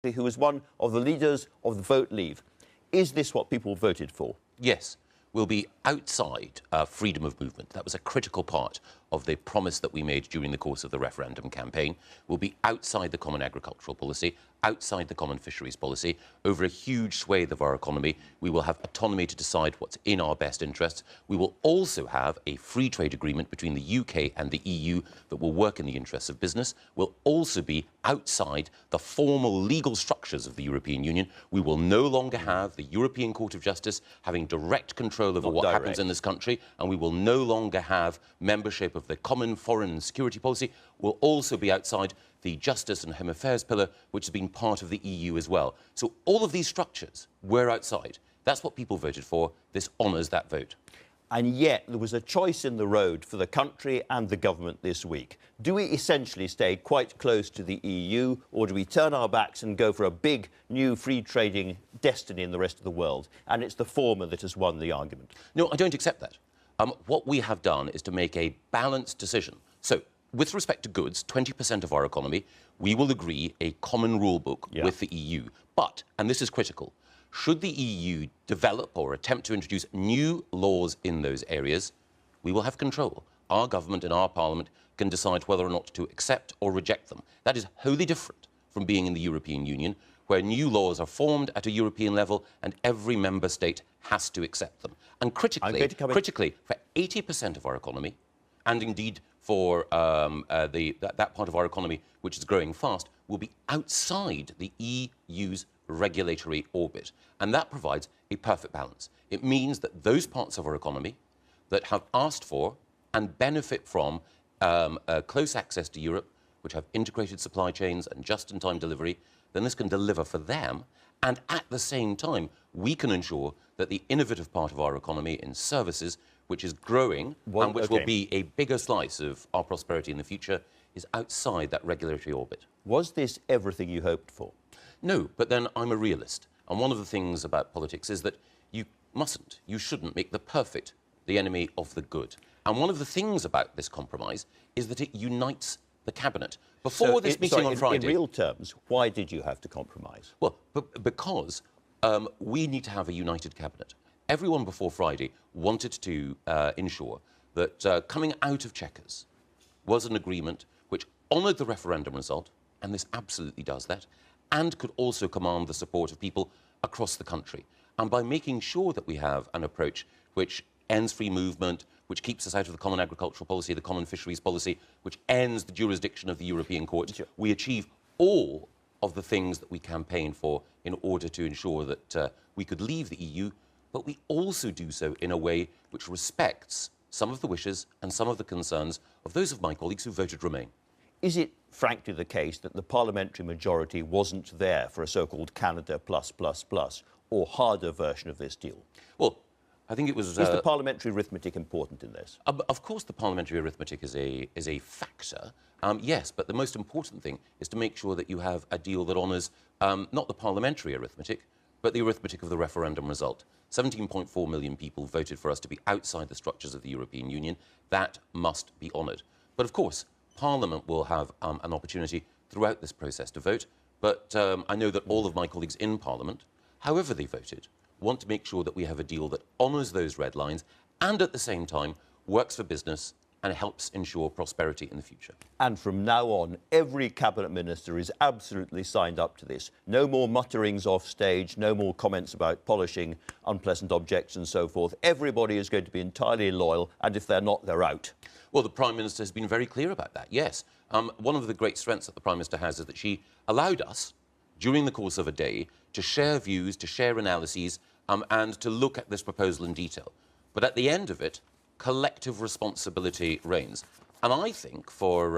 who was one of the leaders of the Vote Leave. Is this what people voted for? Yes. We'll be outside freedom of movement. That was a critical part of the promise that we made during the course of the referendum campaign. We'll be outside the common agricultural policy, outside the common fisheries policy. Over a huge swathe of our economy, we will have autonomy to decide what's in our best interests. We will also have a free trade agreement between the UK and the EU that will work in the interests of business. We'll also be outside the formal legal structures of the European Union. We will no longer have the European Court of Justice having direct control over what happens in this country, and we will no longer have membership of the common foreign and security policy. We'll also be outside the Justice and Home Affairs pillar, which has been part of the EU as well. So all of these structures, we're outside. That's what people voted for. This honours that vote. And yet there was a choice in the road for the country and the government this week. Do we essentially stay quite close to the EU, or do we turn our backs and go for a big, new free trading destiny in the rest of the world? And it's the former that has won the argument. No, I don't accept that. What we have done is to make a balanced decision. So, with respect to goods, 20% of our economy, we will agree a common rule book with the EU. But, and this is critical, should the EU develop or attempt to introduce new laws in those areas, we will have control. Our government and our parliament can decide whether or not to accept or reject them. That is wholly different from being in the European Union, where new laws are formed at a European level and every member state has to accept them. And critically, for 80% of our economy, and indeed for that part of our economy which is growing fast, will be outside the EU's regulatory orbit. And that provides a perfect balance. It means that those parts of our economy that have asked for and benefit from close access to Europe, which have integrated supply chains and just-in-time delivery, then this can deliver for them. And at the same time, we can ensure that the innovative part of our economy in services, which is growing and which will be a bigger slice of our prosperity in the future, is outside that regulatory orbit. Was this everything you hoped for? No, but then I'm a realist. And one of the things about politics is that you shouldn't make the perfect the enemy of the good. And one of the things about this compromise is that it unites the cabinet. Before this meeting on Friday... In real terms, why did you have to compromise? Well, because we need to have a united cabinet. Everyone before Friday wanted to ensure that coming out of Chequers was an agreement which honoured the referendum result, and this absolutely does that, and could also command the support of people across the country. And by making sure that we have an approach which ends free movement, which keeps us out of the common agricultural policy, the common fisheries policy, which ends the jurisdiction of the European Court, we achieve all of the things that we campaigned for in order to ensure that we could leave the EU, but we also do so in a way which respects some of the wishes and some of the concerns of those of my colleagues who voted Remain. Is it, frankly, the case that the parliamentary majority wasn't there for a so-called Canada plus, or harder version of this deal? Well, I think it was... Is the parliamentary arithmetic important in this? Of course the parliamentary arithmetic is a factor, yes, but the most important thing is to make sure that you have a deal that honours not the parliamentary arithmetic, but the arithmetic of the referendum result. 17.4 million people voted for us to be outside the structures of the European Union. That must be honoured. But of course, Parliament will have an opportunity throughout this process to vote, but I know that all of my colleagues in Parliament, however they voted, want to make sure that we have a deal that honours those red lines and at the same time works for business and helps ensure prosperity in the future. And from now on, every cabinet minister is absolutely signed up to this. No more mutterings off stage, no more comments about polishing unpleasant objects and so forth. Everybody is going to be entirely loyal, and if they're not, they're out. Well, the Prime Minister has been very clear about that, yes. One of the great strengths that the Prime Minister has is that she allowed us, during the course of a day, to share views, to share analyses, and to look at this proposal in detail. But at the end of it, collective responsibility reigns. And I think for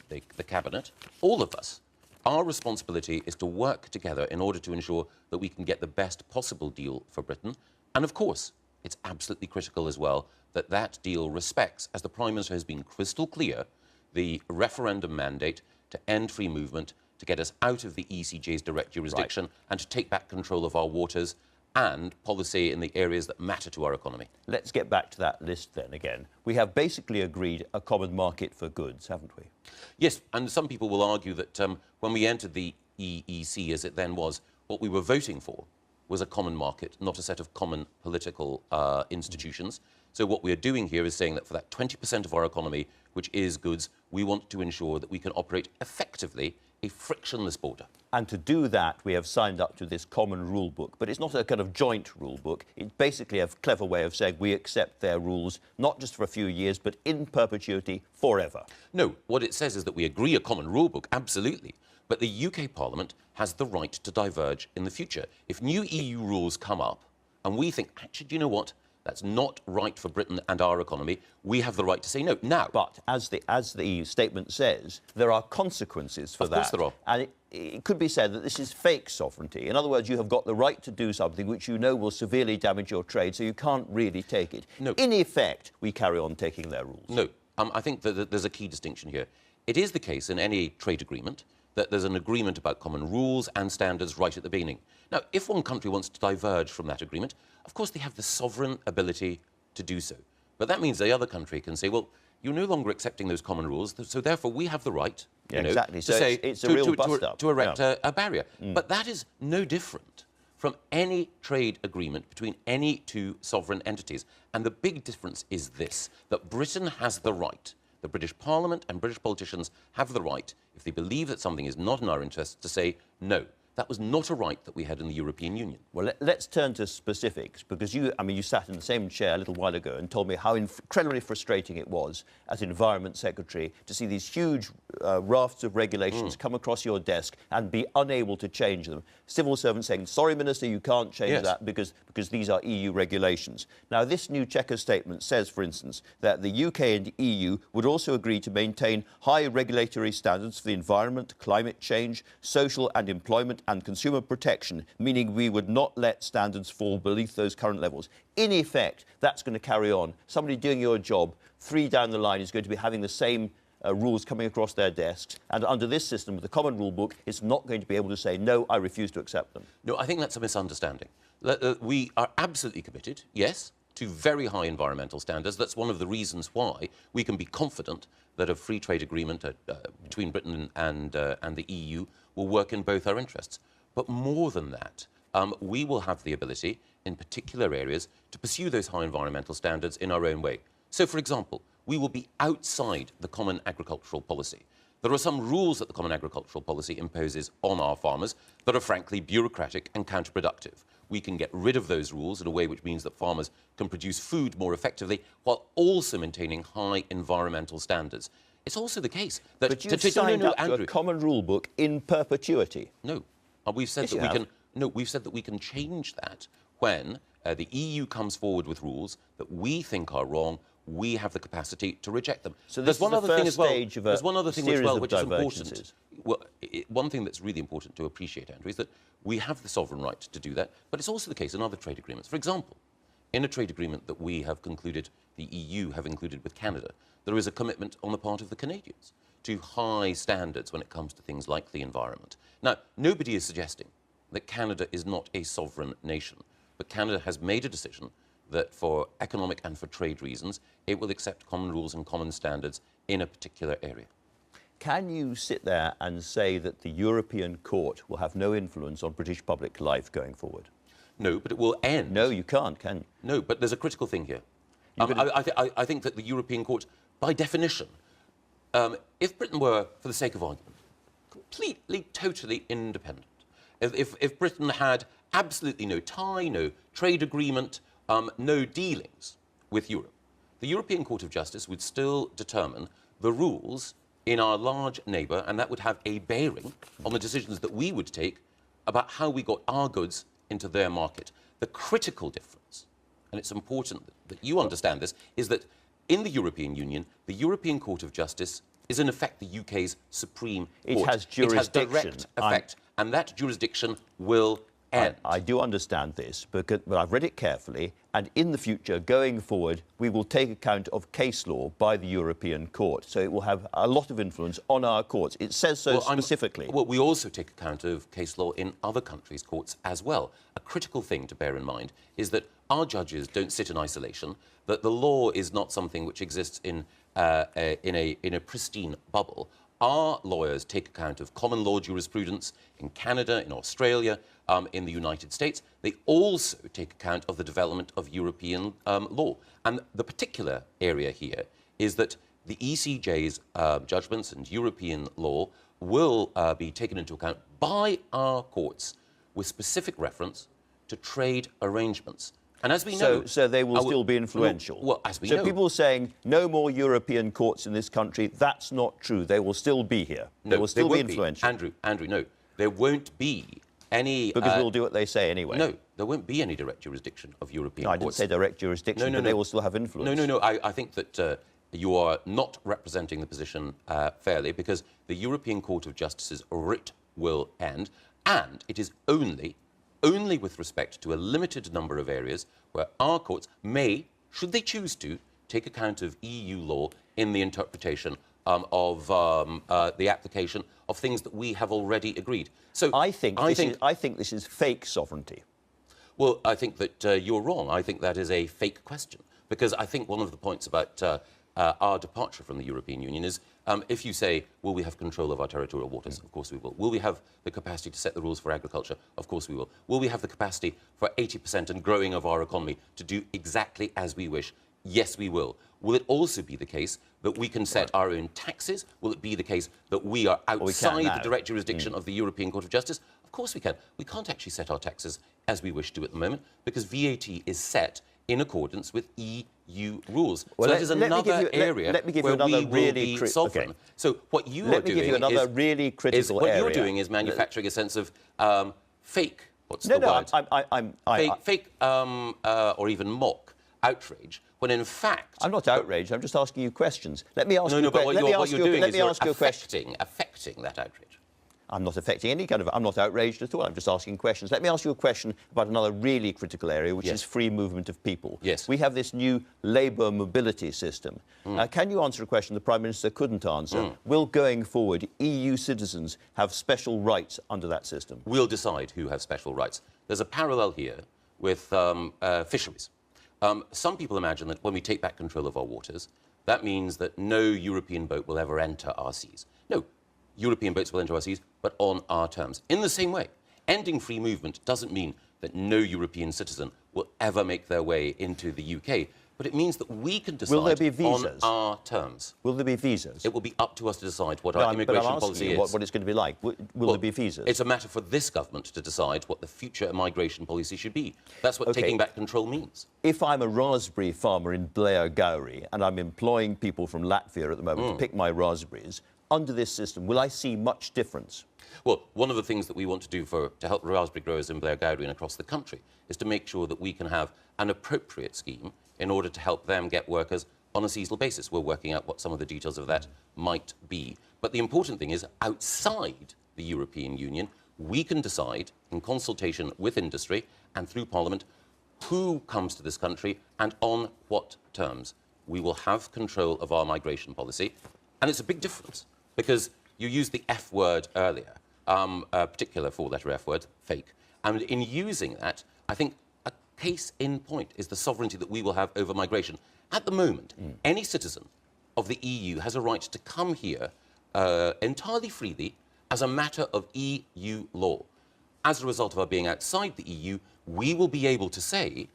the Cabinet, all of us, our responsibility is to work together in order to ensure that we can get the best possible deal for Britain. And of course, it's absolutely critical as well that that deal respects, as the Prime Minister has been crystal clear, the referendum mandate to end free movement, to get us out of the ECJ's direct jurisdiction, and to take back control of our waters and policy in the areas that matter to our economy. Let's get back to that list then again. We have basically agreed a common market for goods, haven't we? Yes, and some people will argue that when we entered the EEC as it then was, what we were voting for was a common market, not a set of common political institutions. So what we are doing here is saying that for that 20% of our economy, which is goods, we want to ensure that we can operate effectively a frictionless border. And to do that, we have signed up to this common rule book. But it's not a kind of joint rule book. It's basically a clever way of saying we accept their rules, not just for a few years, but in perpetuity, forever. No, what it says is that we agree a common rule book, absolutely. But the UK Parliament has the right to diverge in the future. If new EU rules come up and we think, actually, do you know what? That's not right for Britain and our economy. We have the right to say no. Now, but as the statement says, there are consequences for that. Of course there are. And it could be said that this is fake sovereignty. In other words, you have got the right to do something which you know will severely damage your trade, so you can't really take it. No. In effect, we carry on taking their rules. No. I think that there's a key distinction here. It is the case in any trade agreement that there's an agreement about common rules and standards right at the beginning. Now, if one country wants to diverge from that agreement, of course they have the sovereign ability to do so. But that means the other country can say, well, you're no longer accepting those common rules, so therefore we have the right, exactly. to so say, it's a real bust-up. to erect a barrier. But that is no different from any trade agreement between any two sovereign entities. And the big difference is this, that Britain has the right, the British Parliament and British politicians have the right, if they believe that something is not in our interests, to say no. That was not a right that we had in the European Union. Well, let's turn to specifics, because you sat in the same chair a little while ago and told me how incredibly frustrating it was as Environment Secretary to see these huge rafts of regulations come across your desk and be unable to change them. Civil servants saying, sorry, Minister, you can't change that because these are EU regulations. Now, this new Chequers statement says, for instance, that the UK and EU would also agree to maintain high regulatory standards for the environment, climate change, social and employment and consumer protection, meaning we would not let standards fall beneath those current levels. In effect, that's going to carry on. Somebody doing your job 3 down the line is going to be having the same rules coming across their desks, and under this system with the common rule book, it's not going to be able to say, no, I refuse to accept them. No, I think that's a misunderstanding. We are absolutely committed, yes, to very high environmental standards. That's one of the reasons why we can be confident that a free trade agreement between Britain and the EU will work in both our interests. But more than that, we will have the ability, in particular areas, to pursue those high environmental standards in our own way. So, for example, we will be outside the Common Agricultural Policy. There are some rules that the Common Agricultural Policy imposes on our farmers that are frankly bureaucratic and counterproductive. We can get rid of those rules in a way which means that farmers can produce food more effectively while also maintaining high environmental standards. It's also the case that... But you've signed up to a common rule book in perpetuity. No. We've said that we can... No, we've said that we can change that when the EU comes forward with rules that we think are wrong. We have the capacity to reject them. So there's one other thing as well. There's one other thing as well which is important. Well, one thing that's really important to appreciate, Andrew, is that we have the sovereign right to do that, but it's also the case in other trade agreements. For example, in a trade agreement that we have concluded, the EU have included with Canada, there is a commitment on the part of the Canadians to high standards when it comes to things like the environment. Now, nobody is suggesting that Canada is not a sovereign nation, but Canada has made a decision that for economic and for trade reasons, it will accept common rules and common standards in a particular area. Can you sit there and say that the European Court will have no influence on British public life going forward? No, but it will end. No, you can't, can you? No, but there's a critical thing here. I think that the European Court, by definition, if Britain were, for the sake of argument, completely, totally independent, if Britain had absolutely no tie, no trade agreement, no dealings with Europe, the European Court of Justice would still determine the rules in our large neighbour, and that would have a bearing on the decisions that we would take about how we got our goods into their market. The critical difference, and it's important that you understand this, is that in the European Union, the European Court of Justice is in effect the UK's supreme court. It has jurisdiction. It has direct effect, and that jurisdiction will end. I do understand this, but I've read it carefully, and in the future, going forward, we will take account of case law by the European Court, so it will have a lot of influence on our courts. It says so specifically. Well, we also take account of case law in other countries' courts as well. A critical thing to bear in mind is that our judges don't sit in isolation, that the law is not something which exists in a pristine bubble. our lawyers take account of common law jurisprudence in Canada, in Australia, in the United States. They also take account of the development of European law. And the particular area here is that the ECJ's judgments and European law will be taken into account by our courts with specific reference to trade arrangements. And as we know... So they will still be influential? Well, as we know... So people saying no more European courts in this country, that's not true. They will still be here. No, they will still be influential. Andrew, no. There won't be any... Because we'll do what they say anyway. No, there won't be any direct jurisdiction of European courts. I didn't say direct jurisdiction, but they will still have influence. No. I think that you are not representing the position fairly, because the European Court of Justice's writ will end, and it is only with respect to a limited number of areas where our courts may, should they choose to, take account of EU law in the interpretation of the application of things that we have already agreed. So I think this is fake sovereignty. Well, I think that you're wrong. I think that is a fake question, because I think one of the points about our departure from the European Union is if you say, will we have control of our territorial waters? Of course we will. Will we have the capacity to set the rules for agriculture? Of course we will. Will we have the capacity for 80% and growing of our economy to do exactly as we wish? Yes, we will. Will it also be the case that we can set our own taxes? Will it be the case that we are outside the direct jurisdiction of the European Court of Justice? Of course we can. We can't actually set our taxes as we wish to at the moment, because VAT is set in accordance with EU rules. Well, so that is another area where we will be sovereign. Okay. So what you are Let me doing give you another is, really critical what area. you're doing is manufacturing a sense of fake, fake or even mock outrage, when in fact... I'm not outraged, I'm just asking you questions. Let me ask you a question. What you're doing is you're affecting that outrage. I'm not affecting any kind of... I'm not outraged at all. I'm just asking questions. Let me ask you a question about another really critical area, which is free movement of people. Yes. We have this new labour mobility system. Can you answer a question the Prime Minister couldn't answer? Will, going forward, EU citizens have special rights under that system? We'll decide who has special rights. There's a parallel here with fisheries. Some people imagine that when we take back control of our waters, that means that no European boat will ever enter our seas. No. European boats will enter our seas, but on our terms. In the same way, ending free movement doesn't mean that no European citizen will ever make their way into the UK, but it means that we can decide on our terms. Will there be visas? It will be up to us to decide what our immigration policy is. What it's going to be like. Will there be visas? It's a matter for this government to decide what the future migration policy should be. That's what taking back control means. If I'm a raspberry farmer in Blair Gowrie and I'm employing people from Latvia at the moment to pick my raspberries, under this system, will I see much difference? Well, one of the things that we want to do to help raspberry growers in Blair Gowrie and across the country is to make sure that we can have an appropriate scheme in order to help them get workers on a seasonal basis. We're working out what some of the details of that might be. But the important thing is, outside the European Union, we can decide, in consultation with industry and through Parliament, who comes to this country and on what terms. We will have control of our migration policy. And it's a big difference, because you used the F word earlier, a particular four-letter F word, fake. And in using that, I think a case in point is the sovereignty that we will have over migration. At the moment, any citizen of the EU has a right to come here entirely freely as a matter of EU law. As a result of our being outside the EU, we will be able to say,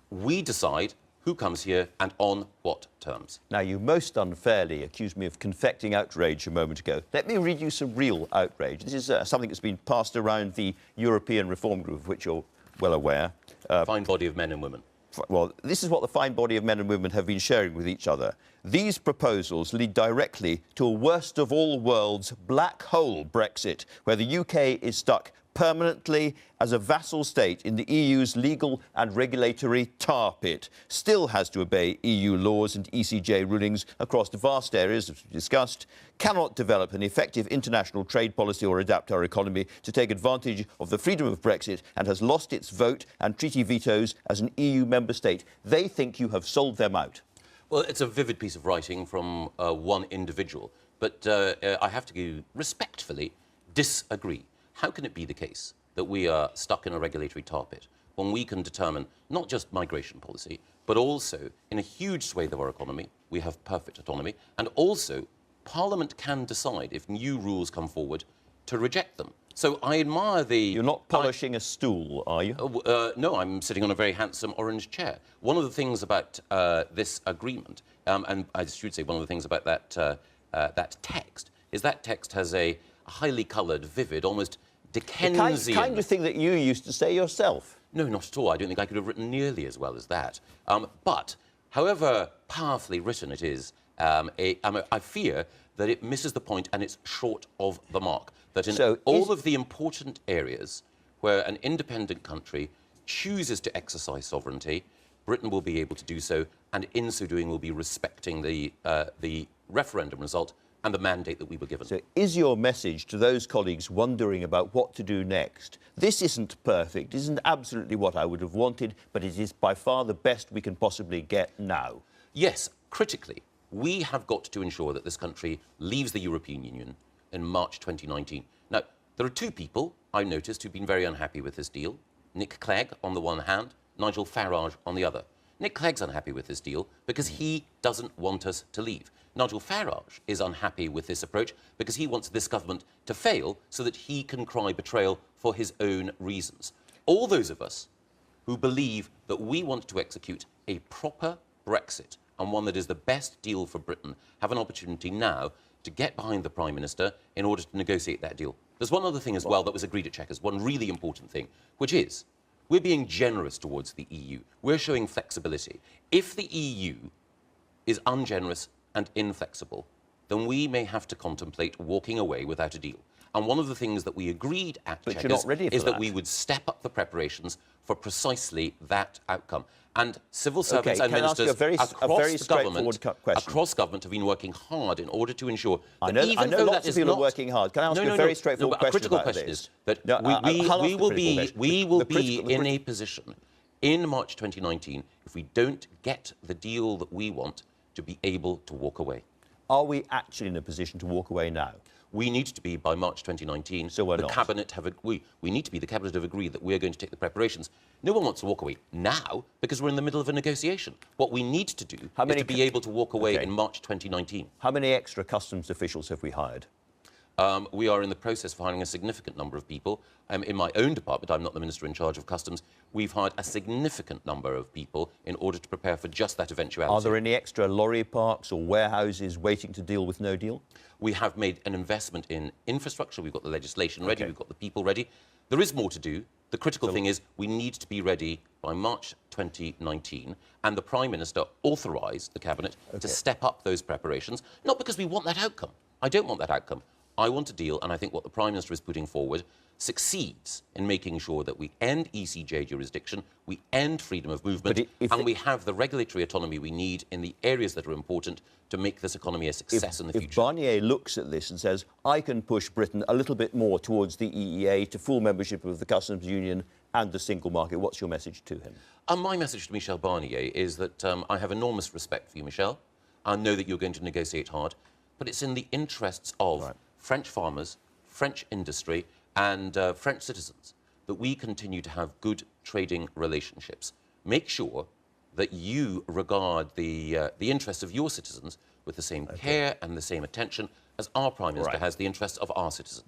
we decide who comes here and on what terms. Now, you most unfairly accused me of confecting outrage a moment ago. Let me read you some real outrage. This is something that's been passed around the European Reform Group, of which you're well aware. Fine body of men and women. Well, this is what the fine body of men and women have been sharing with each other. These proposals lead directly to a worst of all worlds black hole Brexit, where the UK is stuck permanently as a vassal state in the EU's legal and regulatory tar pit, still has to obey EU laws and ECJ rulings across the vast areas, as we discussed, cannot develop an effective international trade policy or adapt our economy to take advantage of the freedom of Brexit, and has lost its vote and treaty vetoes as an EU member state. They think you have sold them out. Well, it's a vivid piece of writing from one individual, but I have to respectfully disagree. How can it be the case that we are stuck in a regulatory tar pit when we can determine not just migration policy, but also in a huge swathe of our economy, we have perfect autonomy, and also Parliament can decide, if new rules come forward, to reject them. So I admire the... You're not polishing a stool, are you? No, I'm sitting on a very handsome orange chair. One of the things about this agreement, and I should say one of the things about that text, is that text has a highly coloured, vivid, almost Dickensian... The kind of thing that you used to say yourself. No, not at all. I don't think I could have written nearly as well as that. But however powerfully written it is, I fear that it misses the point and it's short of the mark. That in all of the important areas where an independent country chooses to exercise sovereignty, Britain will be able to do so, and in so doing will be respecting the referendum result and the mandate that we were given. So is your message to those colleagues wondering about what to do next, this isn't perfect, isn't absolutely what I would have wanted, but it is by far the best we can possibly get now? Yes, critically, we have got to ensure that this country leaves the European Union in March 2019. Now, there are two people I noticed who've been very unhappy with this deal. Nick Clegg on the one hand, Nigel Farage on the other. Nick Clegg's unhappy with this deal because he doesn't want us to leave. Nigel Farage is unhappy with this approach because he wants this government to fail so that he can cry betrayal for his own reasons. All those of us who believe that we want to execute a proper Brexit and one that is the best deal for Britain have an opportunity now to get behind the Prime Minister in order to negotiate that deal. There's one other thing as well that was agreed at Chequers, one really important thing, which is we're being generous towards the EU. We're showing flexibility. If the EU is ungenerous and inflexible, then we may have to contemplate walking away without a deal. And one of the things that we agreed at Chequers is that we would step up the preparations for precisely that outcome. And civil servants and ministers across government have been working hard in order to ensure that even though that is not... are working hard. Can I ask you a very straightforward question? A critical question is that we will be in a position in March 2019, if we don't get the deal that we want, to be able to walk away. Are we actually in a position to walk away now? We need to be by March 2019. So we're not. We need to be. The Cabinet have agreed that we're going to take the preparations. No one wants to walk away now because we're in the middle of a negotiation. What we need to do is to be able to walk away in March 2019. How many extra customs officials have we hired? We are in the process of hiring a significant number of people. In my own department, I'm not the Minister in charge of Customs, we've hired a significant number of people in order to prepare for just that eventuality. Are there any extra lorry parks or warehouses waiting to deal with no deal? We have made an investment in infrastructure. We've got the legislation ready. We've got the people ready. There is more to do. The critical thing is we need to be ready by March 2019, and the Prime Minister authorised the Cabinet to step up those preparations, not because we want that outcome. I don't want that outcome. I want a deal, and I think what the Prime Minister is putting forward succeeds in making sure that we end ECJ jurisdiction, we end freedom of movement, and we have the regulatory autonomy we need in the areas that are important to make this economy a success in the future. If Barnier looks at this and says, I can push Britain a little bit more towards the EEA, to full membership of the Customs Union and the single market, what's your message to him? My message to Michel Barnier is that I have enormous respect for you, Michel. I know that you're going to negotiate hard, but it's in the interests of French farmers, French industry, and French citizens that we continue to have good trading relationships. Make sure that you regard the interests of your citizens with the same care and the same attention as our Prime Minister has the interests of our citizens.